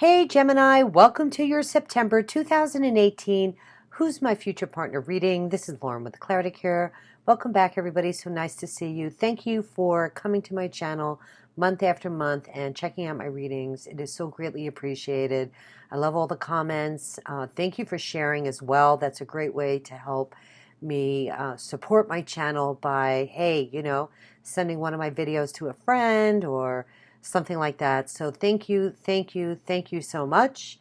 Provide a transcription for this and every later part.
Hey Gemini, welcome to your September 2018 Who's My Future Partner reading. This is Lauren with the Clarity Cure. Welcome back everybody, so nice to see you. Thank you for coming to my channel month after month and checking out my readings. It is so greatly appreciated. I love all the comments. Thank you for sharing as well. That's a great way to help me support my channel by, hey, sending one of my videos to a friend or something like that. So thank you, thank you, thank you so much.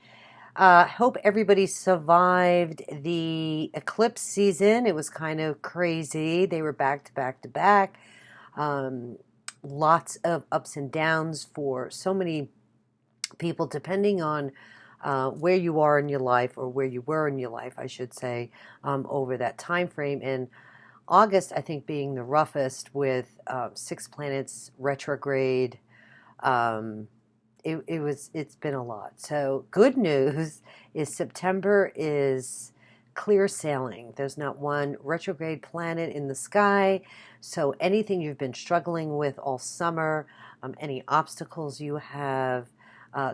Hope everybody survived the eclipse season. It was kind of crazy. They were back to back to back. Lots of ups and downs for so many people, depending on where you are in your life, or where you were in your life, I should say, over that time frame. And August, I think, being the roughest with 6 planets retrograde. It's been a lot. So good news is September is clear sailing. There's not one retrograde planet in the sky. So anything you've been struggling with all summer, any obstacles you have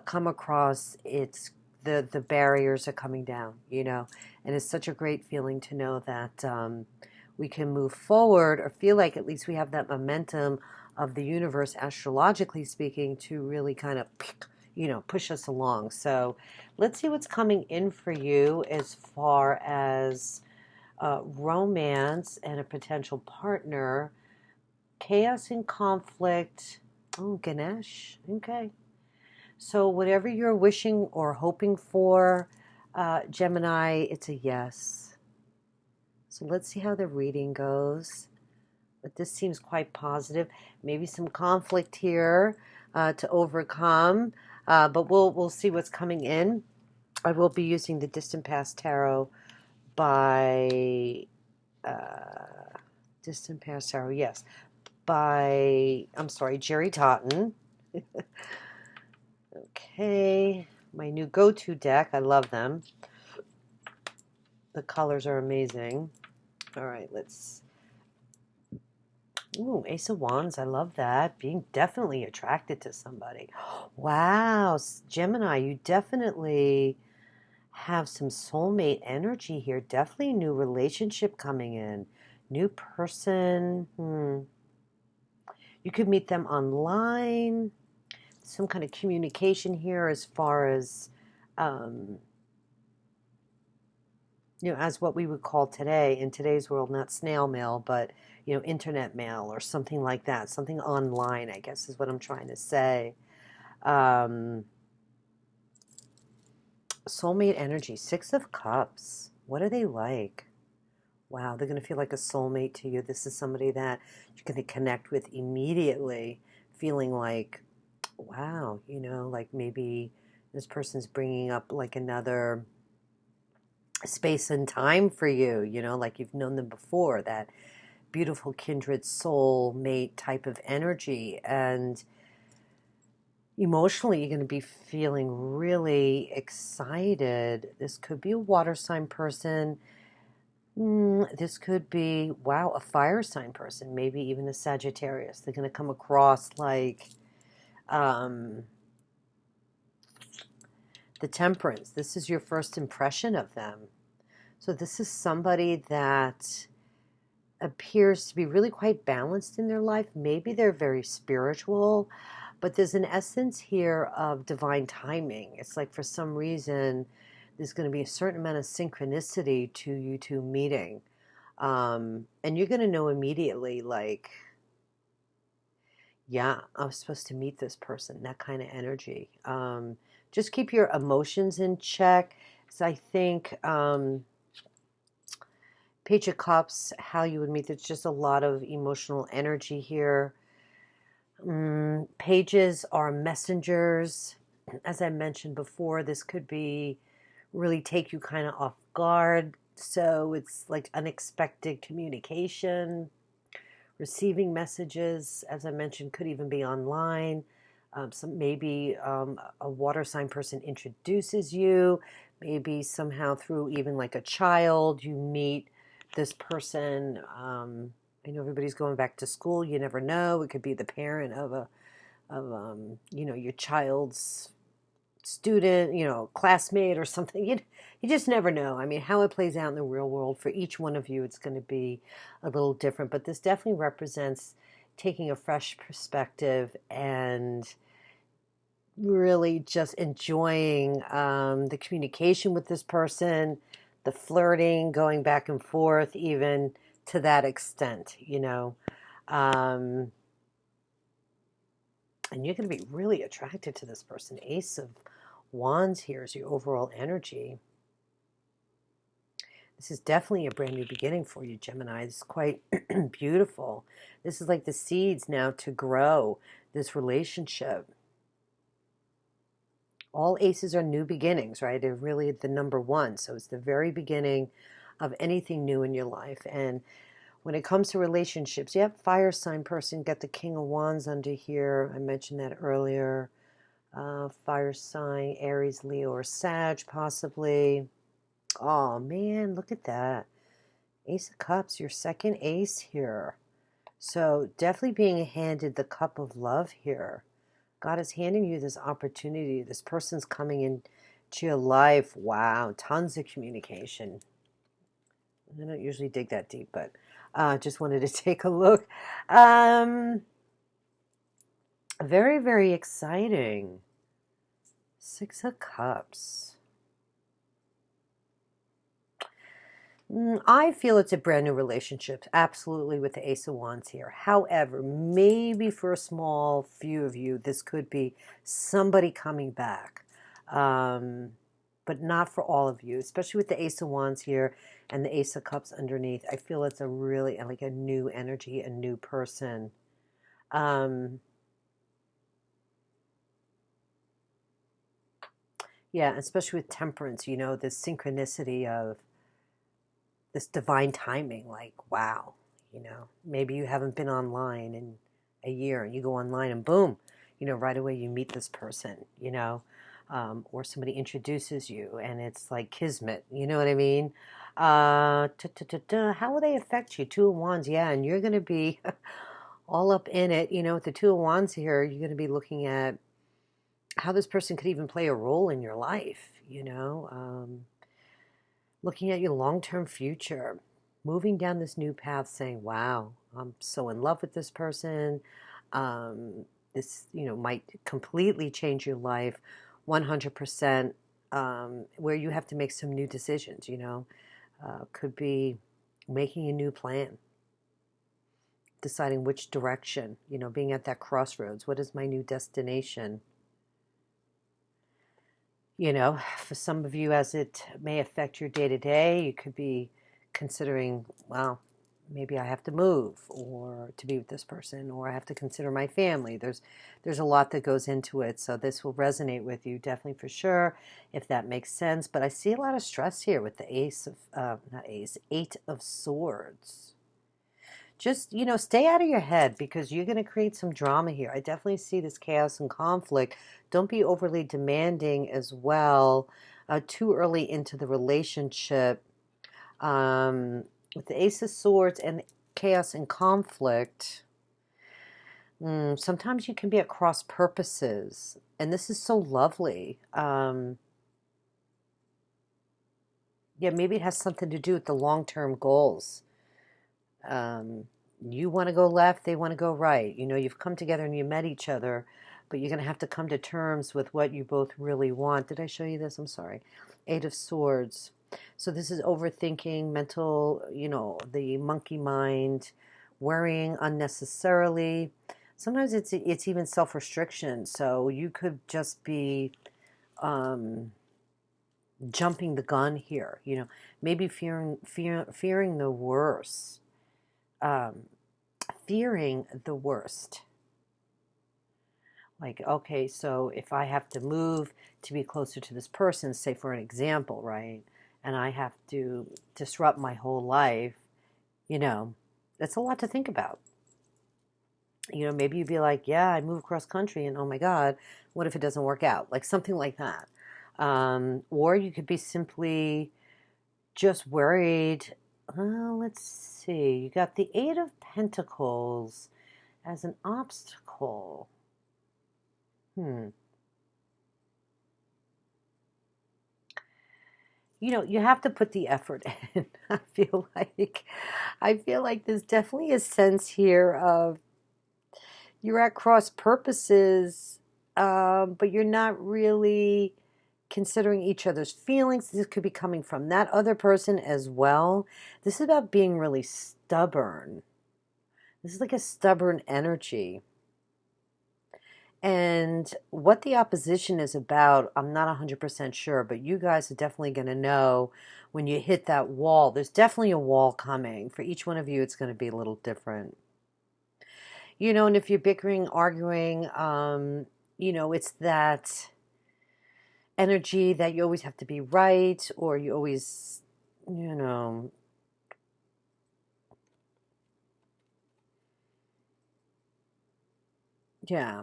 come across, it's the barriers are coming down, and it's such a great feeling to know that we can move forward, or feel like at least we have that momentum of the universe, astrologically speaking, to really kind of, push us along. So let's see what's coming in for you as far as romance and a potential partner. Chaos and conflict. Oh, Ganesh. Okay. So whatever you're wishing or hoping for, Gemini, it's a yes. So let's see how the reading goes. But this seems quite positive. Maybe some conflict here to overcome, but we'll see what's coming in. I will be using the Distant Past Tarot by Distant Past Tarot, yes, by Jerry Totten. Okay, my new go-to deck. I love them. The colors are amazing. All right, let's. Ooh, Ace of Wands. I love that. Being definitely attracted to somebody. Wow, Gemini, you definitely have some soulmate energy here. Definitely a new relationship coming in. New person. You could meet them online. Some kind of communication here as far as, as what we would call today, in today's world, not snail mail, but internet mail or something like that. Something online, I guess, is what I'm trying to say. Soulmate energy, 6 of Cups. What are they like? Wow, they're going to feel like a soulmate to you. This is somebody that you're going to connect with immediately, feeling like, wow, like maybe this person's bringing up like another space and time for you, like you've known them before, that beautiful kindred soul mate type of energy. And emotionally, you're going to be feeling really excited. This could be a water sign person. This could be, wow, a fire sign person, maybe even a Sagittarius. They're going to come across like the Temperance. This is your first impression of them. So this is somebody that appears to be really quite balanced in their life. Maybe they're very spiritual, but there's an essence here of divine timing. It's like for some reason there's going to be a certain amount of synchronicity to you two meeting. And you're going to know immediately, like, yeah, I was supposed to meet this person, that kind of energy. Just keep your emotions in check. So I think Page of Cups, how you would meet, there's just a lot of emotional energy here. Pages are messengers. As I mentioned before, this could be really take you kind of off guard. So it's like unexpected communication. Receiving messages, as I mentioned, could even be online. Maybe a water sign person introduces you. Maybe somehow through even like a child, you meet this person. I know everybody's going back to school. You never know. It could be the parent of your child's student, you know, classmate or something. You just never know. I mean, how it plays out in the real world for each one of you, it's going to be a little different. But this definitely represents taking a fresh perspective and really just enjoying the communication with this person, the flirting, going back and forth, even to that extent, you know. Um, and you're going to be really attracted to this person. Ace of Wands here is your overall energy. This is definitely a brand new beginning for you, Gemini. It's quite beautiful. This is like the seeds now to grow this relationship. All aces are new beginnings, right? They're really the number one. So it's the very beginning of anything new in your life. And when it comes to relationships, yep, fire sign person, got the King of Wands under here. I mentioned that earlier. Fire sign, Aries, Leo, or Sag, possibly. Oh, man, look at that. Ace of Cups, your second ace here. So definitely being handed the cup of love here. God is handing you this opportunity. This person's coming into your life. Wow, tons of communication. I don't usually dig that deep, but just wanted to take a look. Very, very exciting. Six of Cups. I feel it's a brand new relationship, absolutely, with the Ace of Wands here. However, maybe for a small few of you, this could be somebody coming back. But not for all of you, especially with the Ace of Wands here and the Ace of Cups underneath. I feel it's a really, like a new energy, a new person. Yeah, especially with Temperance, you know, this synchronicity of this divine timing, like, wow, you know, maybe you haven't been online in a year and you go online and boom, you know, right away you meet this person, you know, or somebody introduces you and it's like kismet, you know what I mean? How will they affect you? Two of Wands, yeah, and you're going to be all up in it, you know, with the Two of Wands here, you're going to be looking at how this person could even play a role in your life, you know, looking at your long-term future, moving down this new path saying, wow, I'm so in love with this person. This, you know, might completely change your life 100%, where you have to make some new decisions, you know. Could be making a new plan, deciding which direction, you know, being at that crossroads. What is my new destination? You know, for some of you, as it may affect your day-to-day, you could be considering, well, maybe I have to move or to be with this person, or I have to consider my family. There's a lot that goes into it, so this will resonate with you definitely for sure, if that makes sense. But I see a lot of stress here with the Eight of Swords. Just, you know, stay out of your head because you're going to create some drama here. I definitely see this chaos and conflict. Don't be overly demanding as well, too early into the relationship. With the Ace of Swords and chaos and conflict, sometimes you can be at cross purposes. And this is so lovely. Yeah, maybe it has something to do with the long-term goals. You want to go left, they want to go right. You know, you've come together and you met each other, but you're going to have to come to terms with what you both really want. Did I show you this? I'm sorry. Eight of Swords. So this is overthinking, mental, you know, the monkey mind, worrying unnecessarily. Sometimes it's even self-restriction. So you could just be jumping the gun here, you know, maybe fearing the worst. Fearing the worst. Like, okay, so if I have to move to be closer to this person, say for an example, right, and I have to disrupt my whole life, you know, that's a lot to think about. You know, maybe you'd be like, yeah, I move across country and oh my God, what if it doesn't work out? Like something like that. Or you could be simply just worried. Let's see. You got the Eight of Pentacles as an obstacle. you know, you have to put the effort in. I feel like there's definitely a sense here of you're at cross purposes, but you're not really considering each other's feelings. This could be coming from that other person as well. This is about being really stubborn. This is like a stubborn energy. And what the opposition is about, I'm not 100% sure, but you guys are definitely going to know when you hit that wall. There's definitely a wall coming. For each one of you, it's going to be a little different. You know, and if you're bickering, arguing, you know, it's that energy that you always have to be right, or you always, you know, yeah.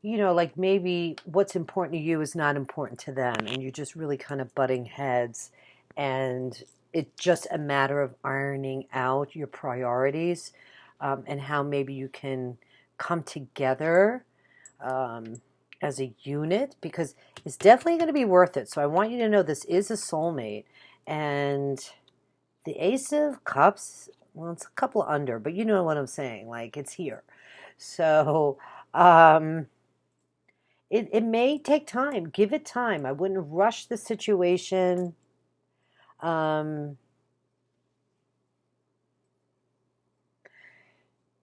You know, like maybe what's important to you is not important to them, and you're just really kind of butting heads, and it's just a matter of ironing out your priorities, and how maybe you can come together as a unit, because it's definitely going to be worth it. So I want you to know this is a soulmate, and the Ace of Cups, well, it's a couple under, but you know what I'm saying, like it's here. So, it may take time. Give it time. I wouldn't rush the situation. Um,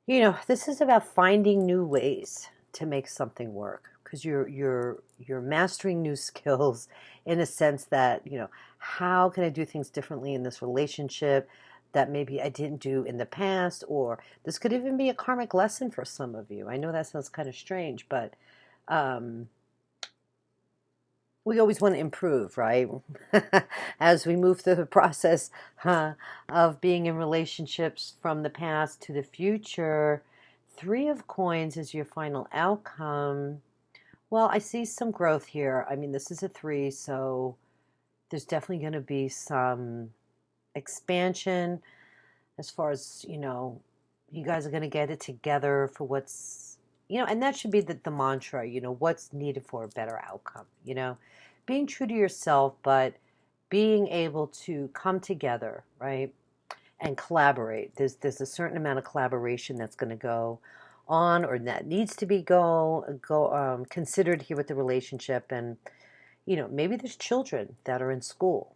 you know, this is about finding new ways to make something work, because you're mastering new skills in a sense that, you know, how can I do things differently in this relationship that maybe I didn't do in the past, or this could even be a karmic lesson for some of you. I know that sounds kind of strange, but um, we always want to improve, right? As we move through the process of being in relationships from the past to the future. Three of Coins is your final outcome. Well, I see some growth here. I mean, this is a three, so there's definitely going to be some expansion as far as, you know, you guys are going to get it together for what's, you know, and that should be the mantra, you know, what's needed for a better outcome, you know, being true to yourself, but being able to come together, right, and collaborate. There's a certain amount of collaboration that's going to go on, or that needs to be considered here with the relationship. And you know, maybe there's children that are in school.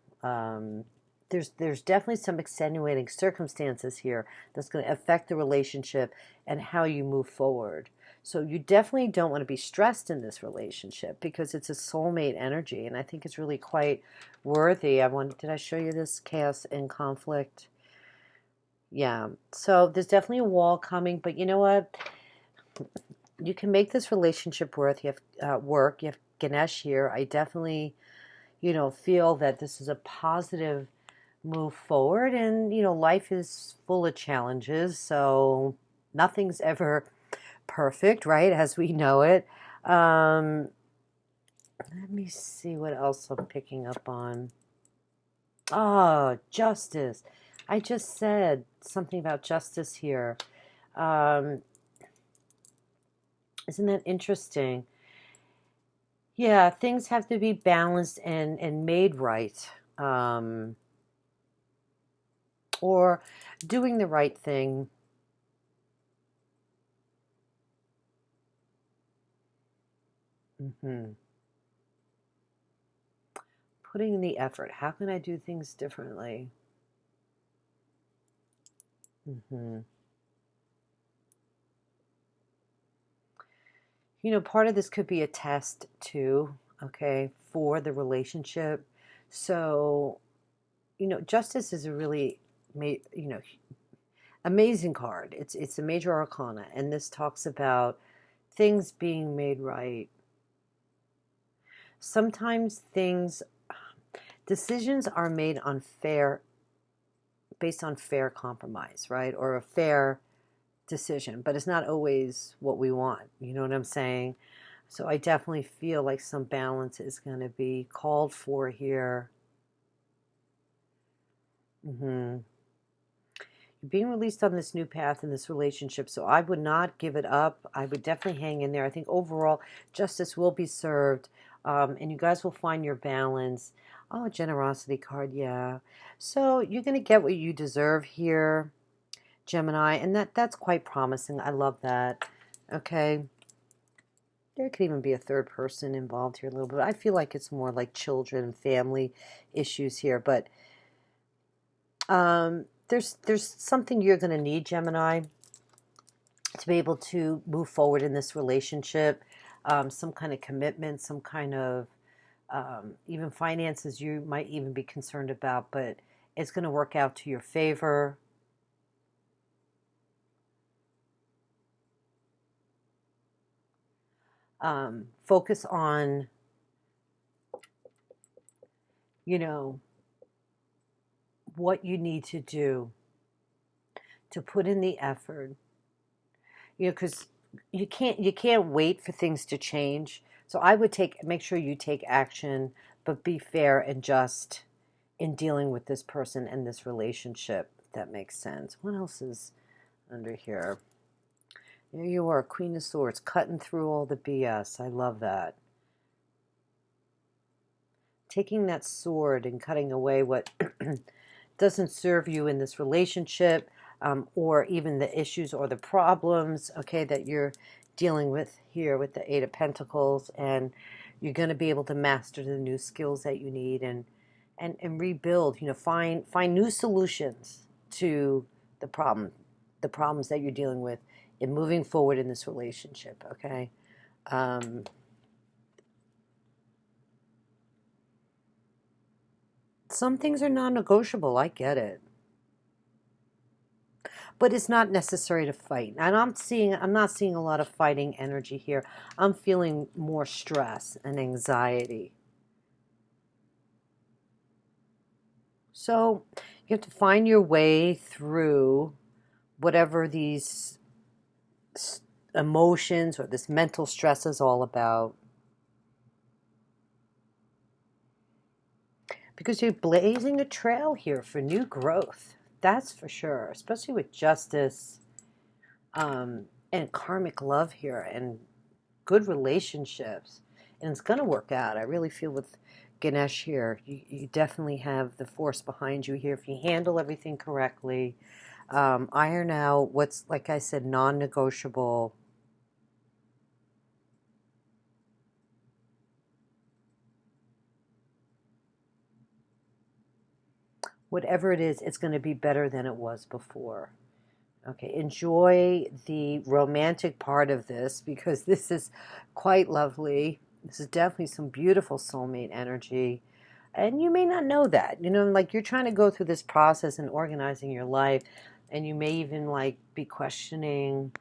There's definitely some extenuating circumstances here that's going to affect the relationship and how you move forward. So you definitely don't want to be stressed in this relationship, because it's a soulmate energy, and I think it's really quite worthy. Did I show you this chaos and conflict? Yeah. So there's definitely a wall coming, but you know what? You can make this relationship worth. You have work. You have Ganesh here. I definitely, you know, feel that this is a positive move forward, and you know, life is full of challenges, so nothing's ever perfect, right, as we know it. Let me see what else I'm picking up on. Oh, justice. I just said something about justice here. um, isn't that interesting? Yeah, things have to be balanced and made right, or doing the right thing. Hmm. Putting in the effort. How can I do things differently? Hmm. You know, part of this could be a test too, okay, for the relationship. So, you know, justice is a really, you know, amazing card. It's a major arcana, and this talks about things being made right. Sometimes decisions are made on based on fair compromise, right? Or a fair decision, but it's not always what we want. You know what I'm saying? So I definitely feel like some balance is going to be called for here. Hmm. You're being released on this new path in this relationship, so I would not give it up. I would definitely hang in there. I think overall justice will be served. And you guys will find your balance. Oh, generosity card, yeah. So you're going to get what you deserve here, Gemini, and that's quite promising. I love that. Okay. There could even be a third person involved here a little bit. I feel like it's more like children and family issues here, but there's something you're going to need, Gemini, to be able to move forward in this relationship. Some kind of commitment, some kind of even finances you might even be concerned about, but it's going to work out to your favor. Focus on, you know, what you need to do to put in the effort. You know, because you can't wait for things to change. So I would make sure you take action, but be fair and just in dealing with this person and this relationship. If that makes sense. What else is under here? There you are, Queen of Swords, cutting through all the BS. I love that. Taking that sword and cutting away what doesn't serve you in this relationship, or even the issues or the problems, okay, that you're dealing with here with the Eight of Pentacles, and you're going to be able to master the new skills that you need and rebuild, you know, find new solutions to the problems that you're dealing with in moving forward in this relationship, okay? Some things are non-negotiable, I get it. But it's not necessary to fight. And I'm not seeing a lot of fighting energy here. I'm feeling more stress and anxiety. So you have to find your way through whatever these emotions or this mental stress is all about. Because you're blazing a trail here for new growth. That's for sure, especially with justice, and karmic love here and good relationships. And it's going to work out. I really feel with Ganesh here, you definitely have the force behind you here. If you handle everything correctly, iron out what's, like I said, non-negotiable. Whatever it is, it's going to be better than it was before. Okay, enjoy the romantic part of this because this is quite lovely. This is definitely some beautiful soulmate energy. And you may not know that. You know, like you're trying to go through this process and organizing your life, and you may even like be questioning,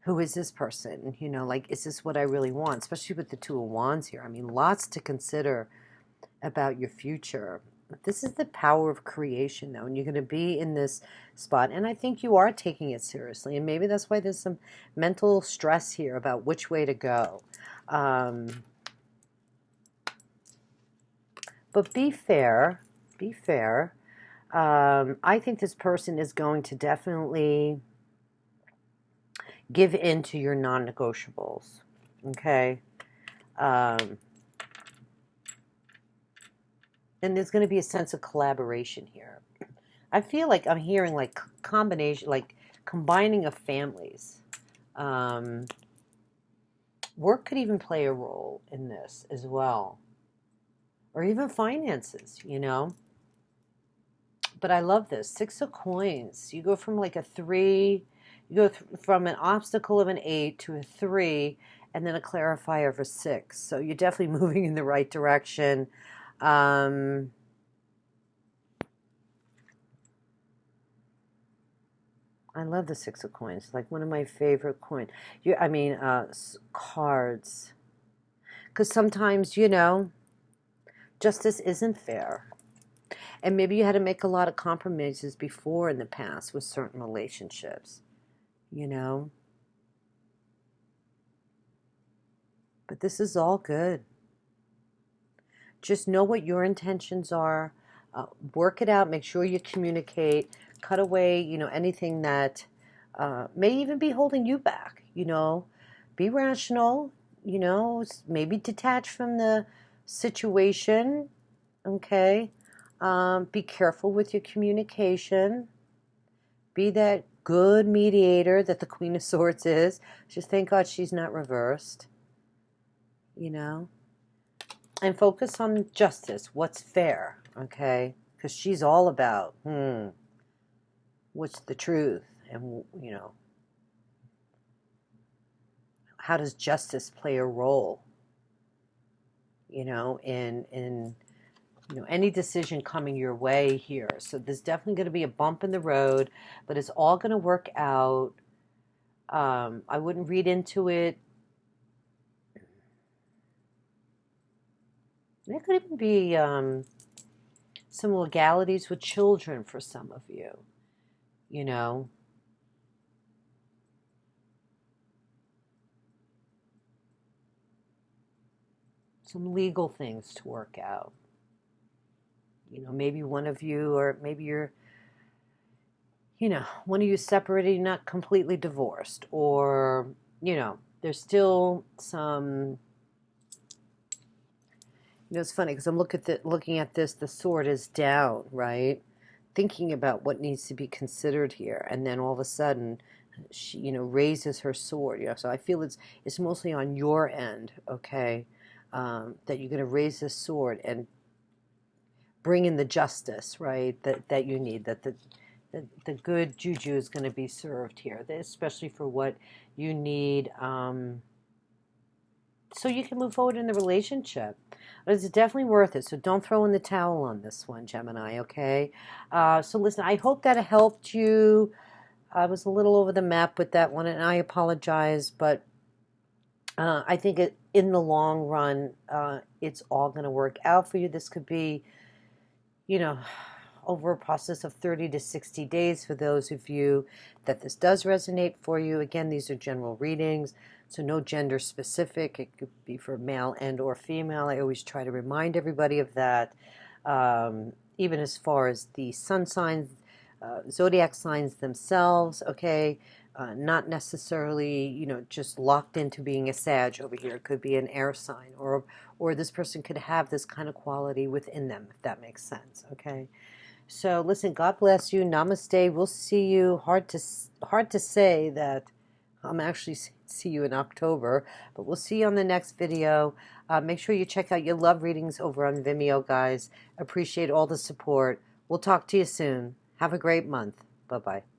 who is this person? You know, like, is this what I really want? Especially with the Two of Wands here. I mean, lots to consider about your future. This is the power of creation, though, and you're going to be in this spot, and I think you are taking it seriously, and maybe that's why there's some mental stress here about which way to go. But be fair. Be fair. I think this person is going to definitely give in to your non-negotiables. Okay? And there's going to be a sense of collaboration here. I feel like I'm hearing like combination, like combining of families. Work could even play a role in this as well. Or even finances, you know. But I love this. Six of Coins. You go from like a 3, you go from an obstacle of an 8 to a 3, and then a clarifier of a 6. So you're definitely moving in the right direction. I love the Six of Coins. Like one of my favorite coins. Cards. Because sometimes, you know, justice isn't fair. And maybe you had to make a lot of compromises before in the past with certain relationships, you know. But this is all good. Just know what your intentions are. Work it out. Make sure you communicate. Cut away, you know, anything that may even be holding you back, you know. Be rational, you know, maybe detach from the situation, okay? Be careful with your communication. Be that good mediator that the Queen of Swords is. Just thank God she's not reversed, you know? And focus on justice, what's fair, okay? Because she's all about, what's the truth? And, you know, how does justice play a role, you know, in you know, any decision coming your way here. So there's definitely going to be a bump in the road, but it's all going to work out. I wouldn't read into it. There could even be some legalities with children for some of you, you know. Some legal things to work out. You know, maybe one of you, or maybe you're, you know, one of you separated, not completely divorced, or, you know, there's still some, you know, it's funny because I'm looking at this, the sword is down, right? Thinking about what needs to be considered here, and then all of a sudden, she, you know, raises her sword. You know, so I feel it's mostly on your end, okay, that you're going to raise this sword and bring in the justice, right? That you need. That the good juju is going to be served here, especially for what you need. So you can move forward in the relationship. But it's definitely worth it. So don't throw in the towel on this one, Gemini, okay? So listen, I hope that helped you. I was a little over the map with that one, and I apologize, but I think in the long run, it's all going to work out for you. This could be, you know, over a process of 30 to 60 days for those of you that this does resonate for you. Again, these are general readings, so no gender specific. It could be for male and or female. I always try to remind everybody of that. Even as far as the sun signs, zodiac signs themselves, okay, not necessarily, you know, just locked into being a Sag over here. It could be an air sign, or this person could have this kind of quality within them, if that makes sense, okay? So listen, God bless you. Namaste. We'll see you. Hard to say that I'm actually see you in October, but we'll see you on the next video. Make sure you check out your love readings over on Vimeo, guys. Appreciate all the support. We'll talk to you soon. Have a great month. Bye-bye.